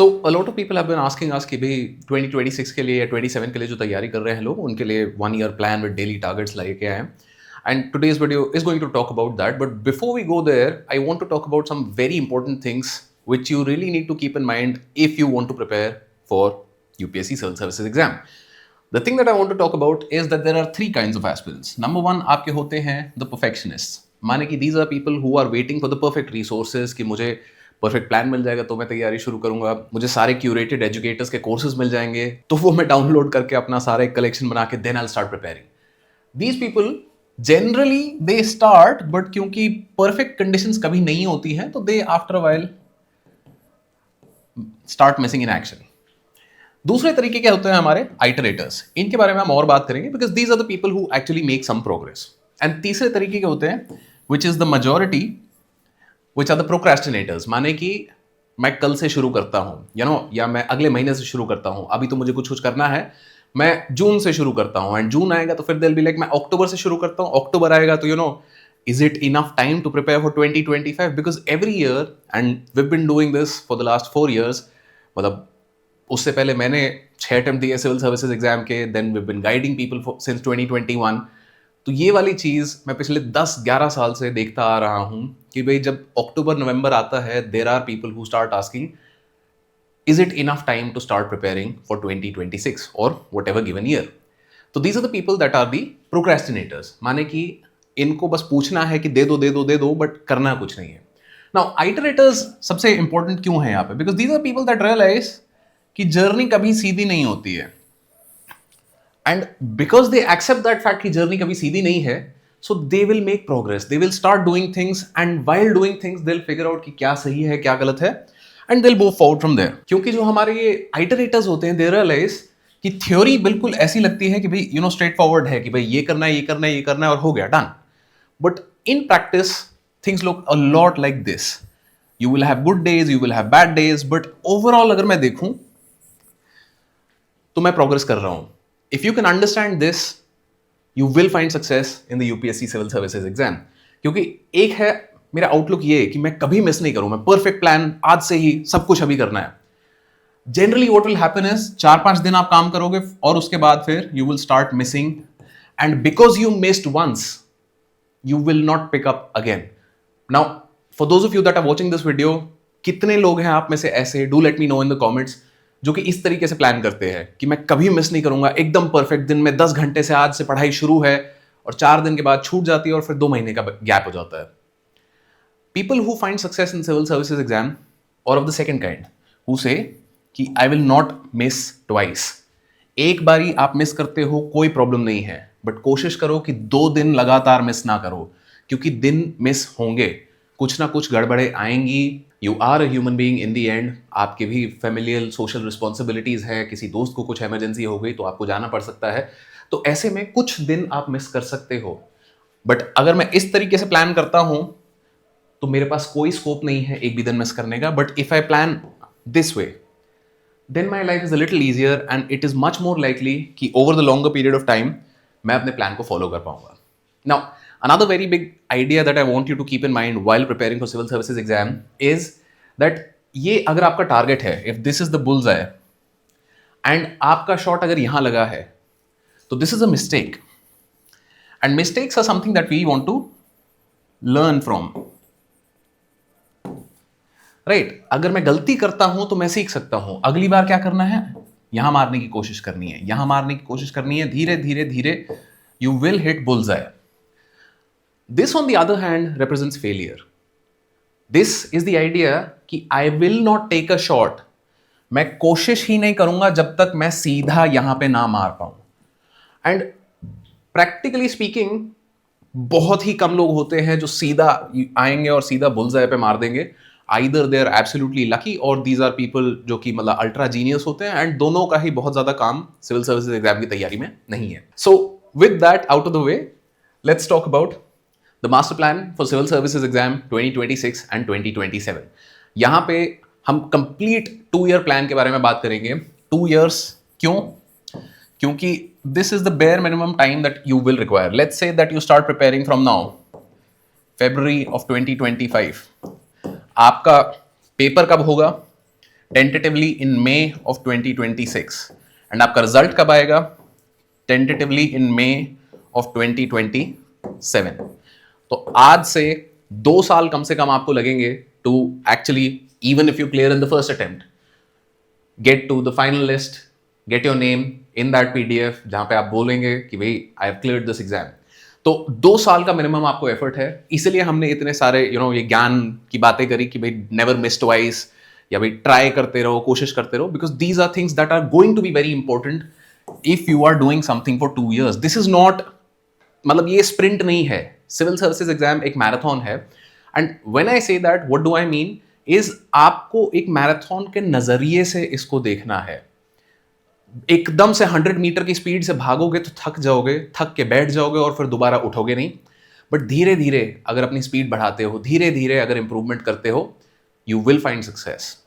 So a lot of people have been asking us कि भाई 2026 के लिए या 27 के लिए जो तैयारी कर रहे हैं लोग, उनके लिए 1 year plan with daily targets लेके आए हैं. And today's video is going to talk about that. But before we go there, I want to talk about some very important things which you really need to keep in mind if you want to prepare for UPSC Civil Services exam. The thing that I want to talk about is that there are three kinds of aspirants. Number one, आपके होते हैं the perfectionists. माने कि these are people who are waiting for the perfect resources कि मुझे perfect plan मिल जाएगा तो मैं तैयारी शुरू करूंगा, मुझे सारे क्यूरेटेड एजुकेटर्स के कोर्सेज मिल जाएंगे तो वो मैं डाउनलोड करके अपना सारा एक कलेक्शन बना के then I will start preparing. These people generally they start, but क्योंकि परफेक्ट कंडीशंस कभी नहीं होती हैं तो they after a while start missing in action. दूसरे तरीके क्या होते हैं हमारे आइटरेटर्स, इनके बारे में हम और बात करेंगे because these are the people who actually make some progress. And तीसरे तरीके के होते हैं which is the majority, which are the procrastinators. माने कि मैं कल से शुरू करता हूं या मैं अगले महीने से शुरू करता हूं, अभी तो मुझे कुछ करना है, मैं जून से शुरू करता हूं. एंड जून आएगा तो फिर दिल बी लाइक मैं अक्टूबर से शुरू करता हूं, अक्टूबर आएगा तो is it enough time to prepare for 2025? Because every year, and we been doing this for the last 4 years, मतलब उससे पहले मैंने 6 अटेम्प्ट दिए सिविल सर्विसेज एग्जाम के, then we been guiding people since 2021. तो ये वाली चीज़ मैं पिछले 10-11 साल से देखता आ रहा हूँ कि भाई जब अक्टूबर नवंबर आता है, there are people who start asking is it enough time to start preparing for 2026 or whatever given year. तो these are the people that are the procrastinators. माने कि इनको बस पूछना है कि दे दो बट करना कुछ नहीं है. Now iterators सबसे important क्यों है यहाँ पे? Because these are people that realize कि जर्नी कभी सीधी नहीं होती है. And because they accept that fact कि जर्नी कभी सीधी नहीं है, so they will make progress. They will start doing things, and while doing things they'll figure out कि क्या सही है क्या गलत है, and they'll move forward from there. क्योंकि जो हमारे ये आइटरेटर्स होते हैं, they realize कि थ्योरी बिल्कुल ऐसी लगती है कि भाई स्ट्रेट फॉरवर्ड है कि भाई ये करना है ये करना है ये करना है और हो गया, done. But in practice things look a lot like this. You will have good days, you will have bad days, but overall अगर मैं देखूं तो मैं प्रोग्रेस कर रहा हूं. If you can understand this, you will find success in the UPSC civil services exam. क्योंकि एक है मेरा आउटलुक ये कि मैं कभी मिस नहीं करूं, मैं परफेक्ट प्लान आज से ही सब कुछ अभी करना है. Generally what will happen is 4-5 दिन आप काम करोगे और उसके बाद फिर you will start missing, and because you missed once you will not pick up again. Now for those of you that are watching this video, कितने लोग हैं आप में से ऐसे, do let me know in the comments, जो कि इस तरीके से प्लान करते हैं कि मैं कभी मिस नहीं करूंगा, एकदम परफेक्ट दिन में 10 घंटे से आज से पढ़ाई शुरू है और 4 दिन के बाद छूट जाती है और फिर 2 महीने का गैप हो जाता है. People who find success in civil services exam or of the second kind, who say कि I will not miss twice. एक बारी आप मिस करते हो कोई प्रॉब्लम नहीं है, बट कोशिश करो कि 2 दिन लगातार मिस ना करो, क्योंकि दिन मिस होंगे, कुछ ना कुछ गड़बड़े आएंगी. You are a human being in the end. आपके भी फैमिलियल सोशल रिस्पॉन्सिबिलिटीज है, किसी दोस्त को कुछ इमरजेंसी हो गई तो आपको जाना पड़ सकता है. तो ऐसे में कुछ दिन आप मिस कर सकते हो. बट अगर मैं इस तरीके से प्लान करता हूं तो मेरे पास कोई स्कोप नहीं है एक भी दिन मिस करने का. But if I plan this way, then my life is a little easier and it is much more likely कि over the longer period of time मैं अपने प्लान को फॉलो कर पाऊंगा. Now another very big idea that I want you to keep in mind while preparing for civil services exam is that ये अगर आपका target है, if this is the bullseye and आपका शॉट अगर यहां लगा है, तो this is a mistake, and mistakes are something that we want to learn from. Right अगर मैं गलती करता हूं तो मैं सीख सकता हूं. अगली बार क्या करना है, यहां मारने की कोशिश करनी है, यहां मारने की कोशिश करनी है, धीरे धीरे धीरे you will hit bullseye. This on the other hand represents failure. This is the idea कि I will not take a shot. मैं कोशिश ही नहीं करूंगा जब तक मैं सीधा यहां पे ना मार पाऊं. एंड प्रैक्टिकली स्पीकिंग बहुत ही कम लोग होते हैं जो सीधा आएंगे और सीधा बुलजाई पे मार देंगे. Either they are absolutely lucky or these are people जो कि मतलब अल्ट्रा जीनियस होते हैं, एंड दोनों का ही बहुत ज्यादा काम सिविल सर्विसेज एग्जाम की तैयारी में नहीं है. So with that out of the way, let's talk about the master plan for civil services exam 2026 and 2027. यहाँ पे हम कंप्लीट 2 ईयर प्लान के बारे में बात करेंगे. 2 years क्यों? क्योंकि this is the bare minimum time that you will require. Let's say that you start preparing from now, February of 2025. आपका पेपर कब होगा? Tentatively in may of 2026 and आपका रिजल्ट कब आएगा? Tentatively in may of 2027। तो आज से 2 साल कम से कम आपको लगेंगे two actually, even if you clear in the first attempt, get to the final list, get your name in that PDF, जहां पे आप बोलेंगे कि भाई I have cleared this exam. तो 2 साल का मिनिमम आपको एफर्ट है, इसलिए हमने इतने सारे ये ज्ञान की बातें करी कि भाई नेवर मिस ट्वाइस, या भाई ट्राई करते रहो, कोशिश करते रहो, because these are things that are going to be very important if you are doing something for 2 years। This is not, मतलब ये स्प्रिंट नहीं है, सिविल सर्विसेज एग्जाम एक मैराथन है। And when I say that, what do I mean is, आपको एक marathon के नजरिए से इसको देखना है। एकदम से 100 मीटर की स्पीड से भागोगे तो थक जाओगे, थक के बैठ जाओगे और फिर दोबारा उठोगे नहीं। बट धीरे धीरे अगर अपनी स्पीड बढ़ाते हो, धीरे धीरे अगर इंप्रूवमेंट करते हो, यू विल फाइंड सक्सेस।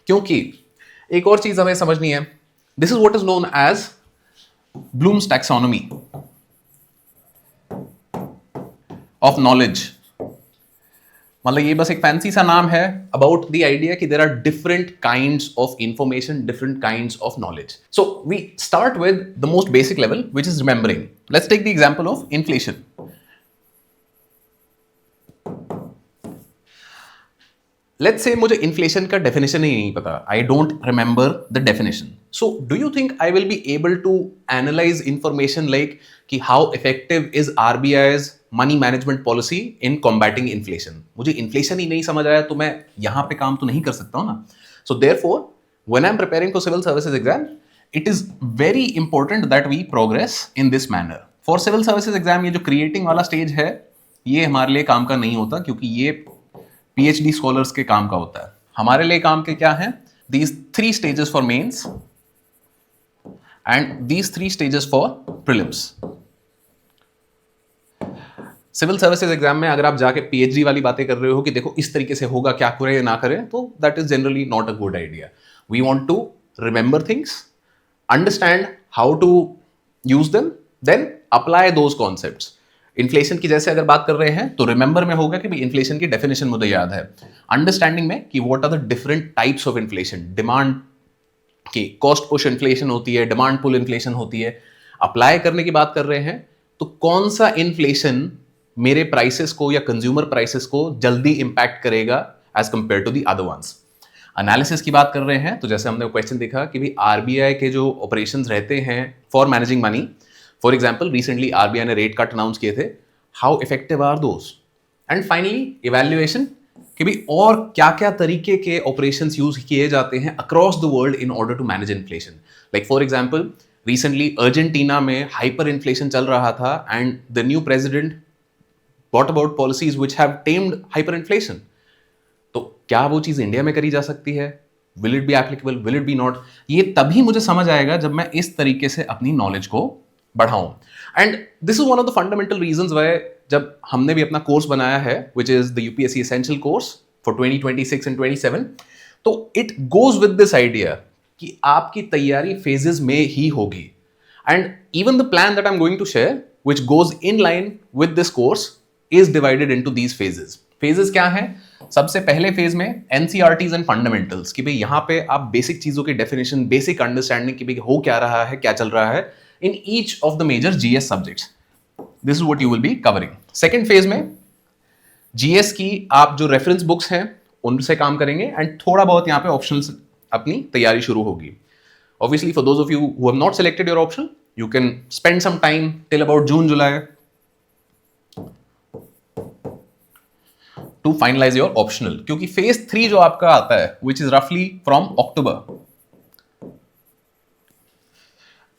क्योंकि एक और चीज हमें समझनी है, this is what is known as Bloom's taxonomy of knowledge. मतलब ये बस एक फैंसी सा नाम है अबाउट द आइडिया कि there are different kinds of information, different kinds of knowledge. So we start with the most basic level which is remembering. Let's take the example of inflation. Let's say मुझे inflation का definition ही नहीं पता, I don't remember the definition. So do you think I will be able to analyse information like कि how effective is RBI's money management policy in combating inflation? मुझे inflation ही नहीं समझ आया तो मैं यहां पे काम तो नहीं कर सकता हूं ना। So therefore when I am preparing for civil services exam, it is very important that we progress in this manner. For civil services exam ये जो क्रिएटिंग वाला स्टेज है, ये हमारे लिए काम का नहीं होता, क्योंकि ये पीएचडी स्कॉलर्स के काम का होता है। हमारे लिए काम के क्या है? These 3 stages for mains and these 3 stages for prelims. Civil services exam में अगर आप जाके पीएचडी वाली बातें कर रहे हो कि देखो इस तरीके से होगा, क्या करें या ना करें, तो that is generally not a good idea. We want to remember things, understand how to use them, then apply those concepts. Inflation की जैसे अगर बात कर रहे हैं तो रिमेंबर में होगा कि भाई इन्फ्लेशन की डेफिनेशन मुझे याद है। अंडरस्टैंडिंग में कि what are the different types of inflation, demand की कॉस्ट पुश इन्फ्लेशन होती है, डिमांड पुल इन्फ्लेशन होती है। अप्लाई करने की बात कर रहे हैं तो कौन सा इन्फ्लेशन मेरे प्राइसेस को या कंज्यूमर प्राइसेस को जल्दी इंपैक्ट करेगा as compared to the other ones. Analysis की बात कर रहे हैं तो जैसे हमने क्वेश्चन देखा कि भाई आरबीआई के जो ऑपरेशंस रहते हैं for managing money, for example recently RBI ने रेट कट अनाउंस किए थे, how effective are those. And finally evaluation कि भाई और क्या क्या तरीके के ऑपरेशंस यूज किए जाते हैं across the world in order to manage inflation. Like for example recently Argentina में हाइपर इन्फ्लेशन चल रहा था and the new president brought about policies which have tamed hyperinflation। तो क्या वो चीज इंडिया में करी जा सकती है? Will it be applicable? Will it be not? ये तभी मुझे समझ आएगा जब मैं इस तरीके से अपनी नॉलेज को बढ़ाऊं। And this is one of the fundamental reasons why जब हमने भी अपना कोर्स बनाया है which is the UPSC Essential Course for 2026 and 27, तो it goes with this idea कि आपकी तैयारी फेजेस में ही होगी। And even the plan that I am going to share which goes in line with this course is divided into these phases। phases क्या है? सबसे पहले फेज में NCERTs एंड फंडामेंटल्स कि भाई यहाँ पे आप बेसिक चीजों की डेफिनेशन, बेसिक अंडरस्टैंडिंग कि भाई हो क्या रहा है, क्या चल रहा है in each of the major GS subjects. This is what you will be covering. Second phase में जीएस की आप जो रेफरेंस बुक्स हैं उनसे काम करेंगे एंड थोड़ा बहुत यहाँ पे ऑप्शनल्स अपनी तैयारी शुरू होगी। Obviously for those of you who have not selected your option, you can spend some time till about June, July to finalize your optional, क्योंकि phase 3 जो आपका आता है which is roughly from October,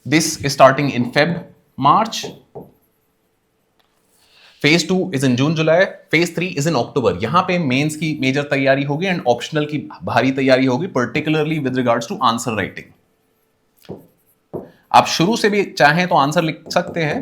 this is starting in Feb, March, phase 2 is in June, July, phase 3 is in October। यहां पे mains की major तैयारी होगी एंड ऑप्शनल की भारी तैयारी होगी, particularly with regards to answer writing। आप शुरू से भी चाहें तो आंसर लिख सकते हैं,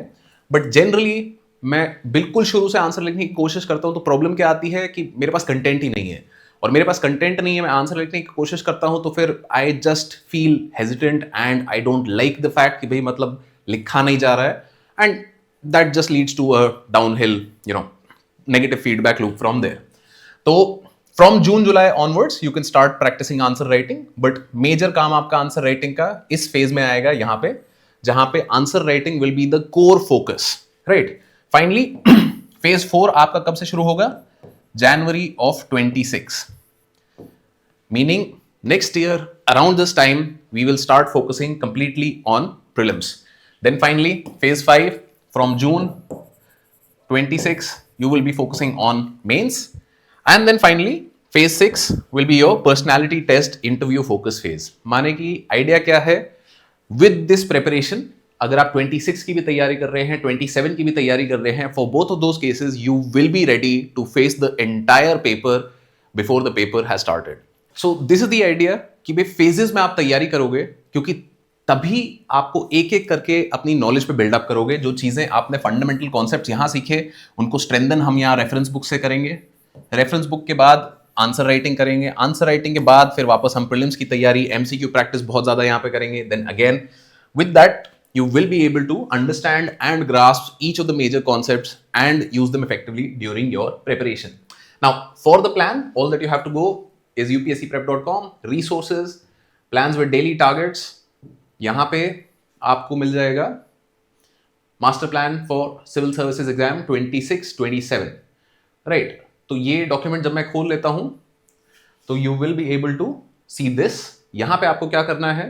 बट जनरली मैं बिल्कुल शुरू से आंसर लिखने की कोशिश करता हूं। तो प्रॉब्लम क्या आती है कि मेरे पास कंटेंट ही नहीं है, और मेरे पास कंटेंट नहीं है, मैं आंसर लिखने की कोशिश करता हूं तो फिर I just feel hesitant and I don't like the fact कि भाई मतलब लिखा नहीं जा रहा है, and that just leads to a downhill negative feedback loop from there. तो from June July onwards you can start practising answer writing, but major काम आपका आंसर राइटिंग का इस फेज में आएगा यहां पे, जहां पे answer writing will be the core focus, right. Finally phase 4 आपका कब से शुरू होगा? January of 26, meaning next year around this time we will start focusing completely on prelims. Then finally phase 5 from June 26 you will be focusing on mains, and then finally phase 6 will be your personality test interview focus phase. माने कि idea क्या है? with this preparation अगर आप 26 की भी तैयारी कर रहे हैं, 27 की भी तैयारी कर रहे हैं, for both of those cases you will be ready to face the entire paper before the paper has started. So this is the idea कि भाई फेजेस में आप तैयारी करोगे, क्योंकि तभी आपको एक एक करके अपनी नॉलेज पे बिल्डअप करोगे। जो चीजें आपने फंडामेंटल कॉन्सेप्ट यहां सीखे उनको स्ट्रेंथन हम यहाँ रेफरेंस बुक से करेंगे, रेफरेंस बुक के बाद आंसर राइटिंग करेंगे, आंसर राइटिंग के बाद फिर वापस हम प्रीलिम्स की तैयारी, एमसीक्यू प्रैक्टिस बहुत ज्यादा यहाँ पे करेंगे। Then again with that you will be able to understand and grasp each of the major concepts and use them effectively during your preparation. Now for the plan, all that you have to go is upscprep.com, resources, plans with daily targets. यहां पे आपको मिल जाएगा master plan for civil services exam 26-27, right. तो ये document जब मैं खोल लेता हूं तो you will be able to see this. यहां पे आपको क्या करना है,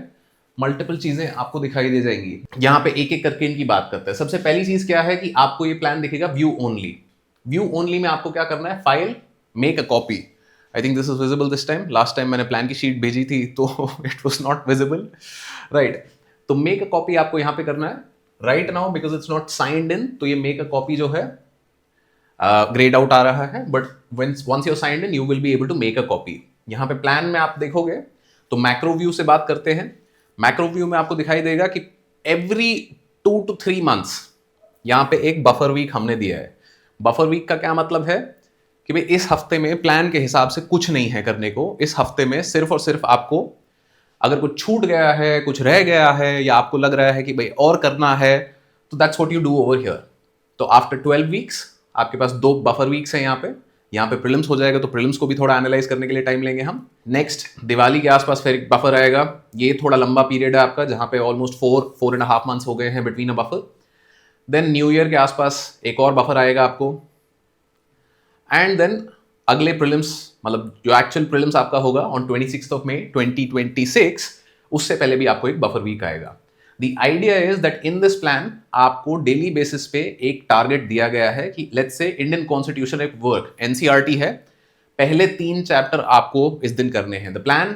मल्टीपल चीजें आपको दिखाई दे जाएंगी। यहां पे एक एक करके इनकी बात करते हैं। सबसे पहली चीज क्या है कि आपको ये प्लान दिखेगा व्यू ओनली। व्यू ओनली में आपको क्या करना है, file, make a copy. I think this is visible this time. Last time मैंने प्लान की शीट भेजी थी तो it was not visible, right. तो मेक अ कॉपी आपको यहां पे करना है right now, because it's not signed in. तो ये मेक अ कॉपी जो है ग्रेड आउट आ रहा है, but once you're signed in you will be able to make a copy. यहां पे प्लान में आप देखोगे तो मैक्रो व्यू से बात करते हैं। मैक्रो व्यू में आपको दिखाई देगा कि एवरी 2 to 3 months यहां पे एक बफर वीक हमने दिया है। बफर वीक का क्या मतलब है कि भाई इस हफ्ते में प्लान के हिसाब से कुछ नहीं है करने को। इस हफ्ते में सिर्फ और सिर्फ आपको अगर कुछ छूट गया है, कुछ रह गया है, या आपको लग रहा है कि भाई और करना है, तो that's what you do over here. तो आफ्टर 12 वीक्स आपके पास 2 बफर वीक्स हैं यहाँ पे प्रीलिम्स हो जाएगा, तो प्रीलिम्स को भी थोड़ा एनालाइज करने के लिए टाइम लेंगे हम। नेक्स्ट दिवाली के आसपास फिर एक बफर आएगा। ये थोड़ा लंबा पीरियड है आपका, जहां पे ऑलमोस्ट 4.5 months हो गए हैं between a buffer. Then new year के आसपास एक और बफर आएगा आपको, एंड देन अगले प्रीलिम्स, मतलब जो एक्चुअल प्रीलिम्स आपका होगा ऑन 26 मई 2026, उससे पहले भी आपको एक बफर वीक आएगा। The idea is that in this plan आपको डेली बेसिस पे एक टारगेट दिया गया है कि लेट्स से इंडियन कॉन्स्टिट्यूशन एक वर्क एनसीईआरटी है, पहले 3 चैप्टर आपको इस दिन करने हैं। The plan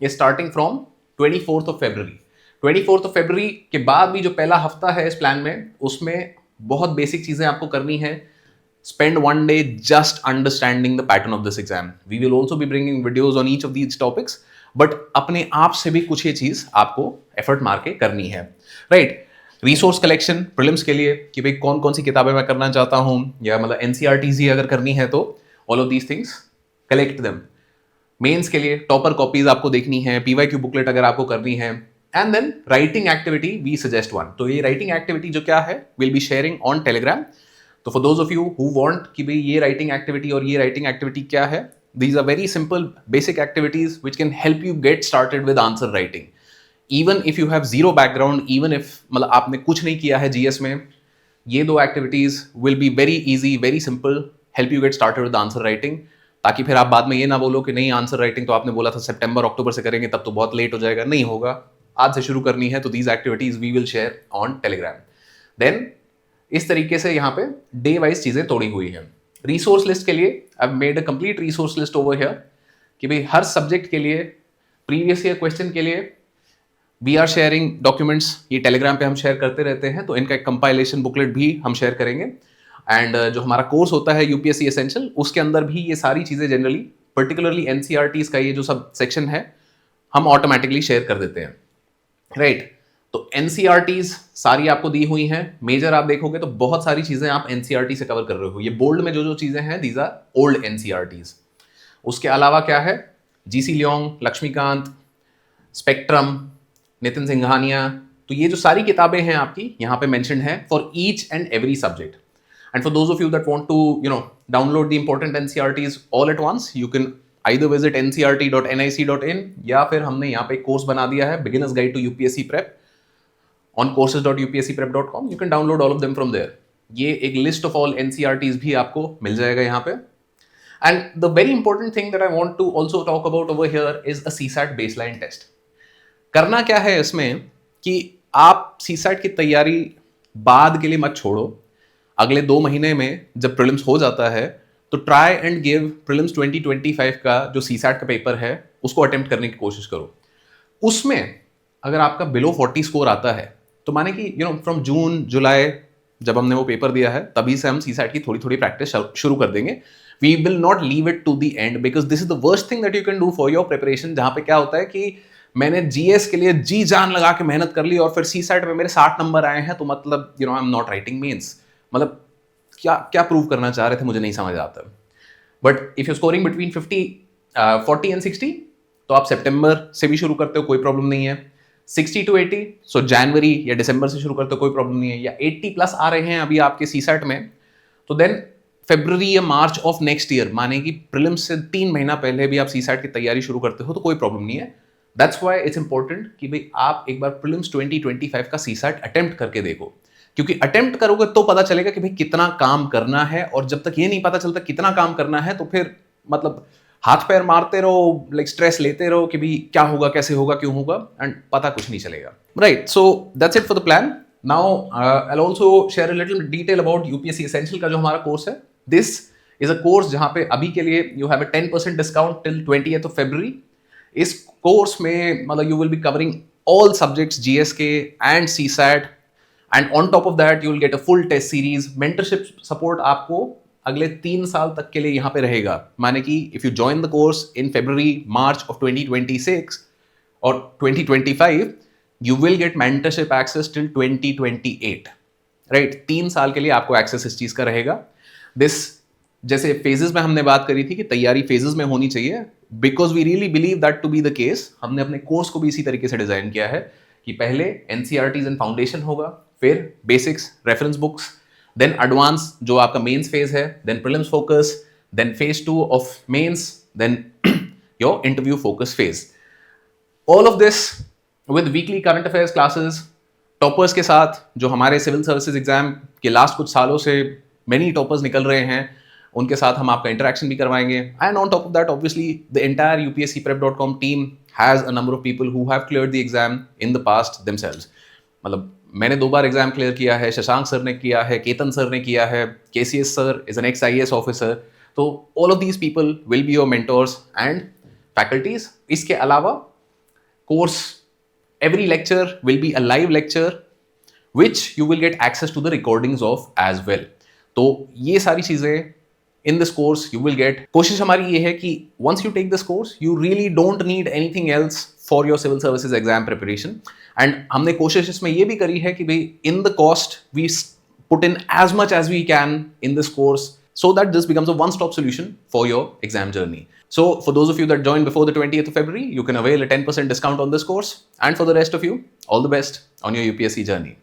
is starting from 24 फरवरी। 24 फरवरी के बाद भी जो पहला हफ्ता है इस प्लान में, उसमें बहुत बेसिक चीजें आपको करनी है। Spend one day just understanding the pattern of this exam. We will also be bringing videos on each of these topics, but अपने आप से भी कुछ ये चीज आपको एफर्ट मार के करनी है, राइट। रिसोर्स कलेक्शन प्रीलिम्स के लिए कि भाई कौन कौन सी किताबें मैं करना चाहता हूं, या मतलब एनसीईआरटीज ही अगर करनी है तो all of these things collect them. Mains के लिए टॉपर कॉपीज आपको देखनी है, पीवाईक्यू बुकलेट अगर आपको करनी है, and then writing activity we suggest one. तो ये राइटिंग एक्टिविटी जो क्या है will be sharing on Telegram. तो for those of you who want कि भाई ये राइटिंग एक्टिविटी और ये राइटिंग एक्टिविटी क्या है, these are very simple basic activities which can help you get started with answer writing. Even if you have zero background, even if मतलब आपने कुछ नहीं किया है जीएस में, ये 2 activities will be very easy, very simple, help you get started with answer writing. ताकि फिर आप बाद में ये ना बोलो कि नहीं आंसर राइटिंग तो आपने बोला था सितंबर अक्टूबर से करेंगे, तब तो बहुत लेट हो जाएगा। नहीं होगा, आज से शुरू करनी है। तो these activities we will share on Telegram. Then इस तरीके से यहाँ पे डे वाइज चीजें तोड़ी हुई है। रिसोर्स लिस्ट के लिए I made a complete resource list over here कि भाई हर सब्जेक्ट के लिए, प्रीवियस ईयर क्वेश्चन के लिए वी आर शेयरिंग डॉक्यूमेंट्स। ये टेलीग्राम पे हम शेयर करते रहते हैं, तो इनका एक कंपाइलेशन बुकलेट भी हम शेयर करेंगे। एंड जो हमारा कोर्स होता है यूपीएससी एसेंशियल, उसके अंदर भी ये सारी चीजें जनरली, पर्टिकुलरली एनसीईआरटीज का ये जो सब सेक्शन है, हम ऑटोमेटिकली शेयर कर देते हैं, राइट। तो एनसीईआरटीज सारी आपको दी हुई हैं। मेजर आप देखोगे तो बहुत सारी चीजें आप एनसीईआरटी से कवर कर रहे हो। ये बोल्ड में जो जो चीजें हैं दीज आर ओल्ड एनसीईआरटीज। उसके अलावा क्या है, G C Leong, Laxmikanth, Spectrum, Nitin Singhania, तो ये जो सारी किताबें हैं आपकी यहाँ पे मेंशन्ड है for each and every subject. And for those of you that want to download the important NCERTs all at once, you can either visit ncrt.nic.in या फिर हमने यहाँ पे एक कोर्स बना दिया है beginners guide to UPSC prep on courses.upscprep.com. You can download all of them from there. ये एक लिस्ट ऑफ ऑल एनसीईआरटीज भी आपको मिल जाएगा यहाँ पे. And the very important thing that I want to also talk about over here is a CSAT baseline test. करना क्या है इसमें कि आप सीसैट की तैयारी बाद के लिए मत छोड़ो. अगले 2 महीने में जब प्रीलिम्स हो जाता है तो ट्राई एंड गिव प्रीलिम्स 2025 का जो सीसैट का पेपर है उसको अटेम्प्ट करने की कोशिश करो. उसमें अगर आपका बिलो 40 स्कोर आता है तो माने कि फ्रॉम जून जुलाई जब हमने वो पेपर दिया है तभी से हम सीसैट की थोड़ी थोड़ी प्रैक्टिस शुरू कर देंगे. We will not leave it to the end because this is the worst thing that you can do for your preparation. जहां पे क्या होता है कि मैंने जीएस के लिए जी जान लगा के मेहनत कर ली और फिर सीसैट में मेरे 60 नंबर आए हैं तो मतलब I am not writing means मतलब क्या क्या प्रूव करना चाह रहे थे मुझे नहीं समझ आता. But if you scoring between 40 and 60 तो आप सितंबर से भी शुरू करते हो, कोई प्रॉब्लम नहीं है. 60 to 80 सो जनवरी या दिसंबर से शुरू करते हो, कोई प्रॉब्लम नहीं है. या 80 प्लस आ रहे हैं अभी आपके सीसैट में तो देन फरवरी या मार्च ऑफ नेक्स्ट ईयर माने कि प्रीलिम्स से 3 महीना पहले भी आप सीसैट की तैयारी शुरू करते हो तो कोई प्रॉब्लम नहीं है. दैट्स व्हाई इट्स इंपॉर्टेंट कि भाई आप एक बार प्रीलिम्स 2025 का सीसैट अटेम्प्ट करके देखो, क्योंकि अटेम्प्ट करोगे तो पता चलेगा कि भाई कितना काम करना है. और जब तक ये नहीं पता चलता कितना काम करना है तो फिर मतलब हाथ पैर मारते रहो, लाइक स्ट्रेस लेते रहो कि भाई क्या होगा, कैसे होगा, क्यों होगा, एंड पता कुछ नहीं चलेगा. Right, so that's it for the plan. Now I will also share a little detail about UPSC essential का जो हमारा कोर्स है. दिस इज अ कोर्स जहां पे अभी के लिए you have a 10% discount till 20th of February. इस कोर्स में मतलब you will be covering all subjects जीएसके and CSAT and on top of that you will get a full test series. Mentorship support आपको अगले 3 साल तक के लिए यहाँ पे रहेगा. माने कि if you join the course in February March of 2026 और 2025 you will get mentorship access till 2028. Right, 3 साल के लिए आपको एक्सेस इस चीज का रहेगा. दिस जैसे फेजेस में हमने बात करी थी कि तैयारी फेजेस में होनी चाहिए, because we really believe that to be the case. हमने अपने कोर्स को भी इसी तरीके से डिजाइन किया है कि पहले एनसीईआरटीज एंड फाउंडेशन होगा, फिर basics, reference books, then advance जो आपका मेंस फेज है, then prelims focus, then phase 2 of mains, then your interview focus phase. All of this with weekly current affairs classes, toppers के साथ जो हमारे civil services exam के last कुछ सालों से मेनी टॉपर्स निकल रहे हैं, उनके साथ हम आपका इंटरेक्शन भी करवाएंगे. And on top of that obviously the entire upscprep.com team has a number of people who have cleared the exam in the past themselves. मतलब मैंने 2 बार एग्जाम क्लियर किया है, शशांक सर ने किया है, केतन सर ने किया है, KCS sir is an ex IAS officer. तो all of these people will be your mentors and faculties. इसके अलावा course every lecture will be a live lecture which you will get access to the recordings of as well. तो ये सारी चीजें in this course you will get. कोशिश हमारी ये है कि once you take this course you really don't need anything else for your civil services exam preparation. and हमने कोशिश इसमें ये भी करी है कि भाई in the cost we put in as much as we can in this course so that this becomes a one-stop solution for your exam journey. So for those of you that joined before the 20th of February you can avail a 10% discount on this course, and for the rest of you all the best on your UPSC journey.